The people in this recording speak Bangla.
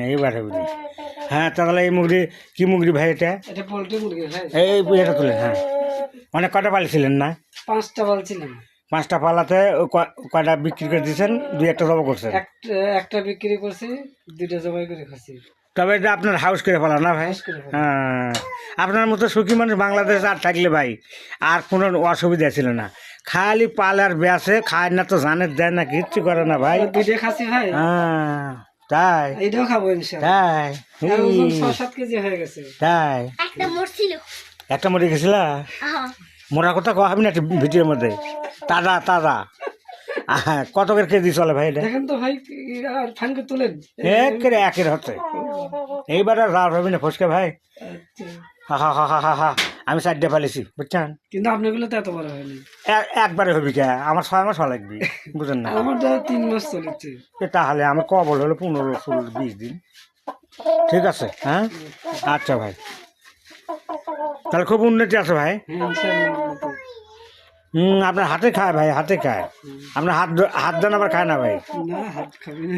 এইবারে বুঝি। হ্যাঁ তাহলে এই মুরগি কি মুরগি ভাই এটা? এটা পোল্ট্রি মুরগি ভাই। এই এটা তুলে, হ্যাঁ। অনেক কটা পালিয়েছিলেন না? 5টা পালছিলাম। 5টা পালাতে কয়টা বিক্রি করে দিয়েছেন? 2-1টা জমা করছেন? একটা বিক্রি করছি, 2টা জবাই করে খাচ্ছি। তবে এটা আপনার হাউস করে ফেলা না ভাই? হ্যাঁ, আপনার মতো সুখী মানুষ বাংলাদেশ আর থাকলে ভাই আর কোনো অসুবিধা ছিল না। খালি পাল আর বেসে খায় না, তো জানের দেয় না, কিচ্ছু করে না ভাই। 2টা খাচ্ছি ভাই। হ্যাঁ তাই? এইটাও খাবো ইনশাআল্লাহ। তাই? এর ওজন 6-7 কেজি হয়ে গেছে। তাই? একটা মরে গেছিল? মোরা কথা কওয়া হবে না ভিডিওর মধ্যে? তাজা তাজা। হ্যাঁ, কত করে কেজি চলে ভাই এটা? দেখেন তো ভাই, আর ফানকে তুলেন। একের হচ্ছে এইবার আর রাত হবে না ফসকে ভাই। আচ্ছা। হা আমি 4টা পালিছি, বুঝছেন? কিন্তু আপনাগুলো তো এত বড় হয়নি। একবারে হবি কে? আমার 6 মাস লাগবে, বুঝেন না? আমারটা 3 মাস চলেছে। তাহলে আমি কবল হলো 15-20 দিন। ঠিক আছে, হ্যাঁ আচ্ছা ভাই, তাহলে খুব উন্নতি আছে ভাই। হ্যাঁ ইনশাআল্লাহ। আপনার হাতে খায় ভাই, হাতে খায়। আপনার হাত দেন আবার খায় না ভাই? না, হাত খাবি না।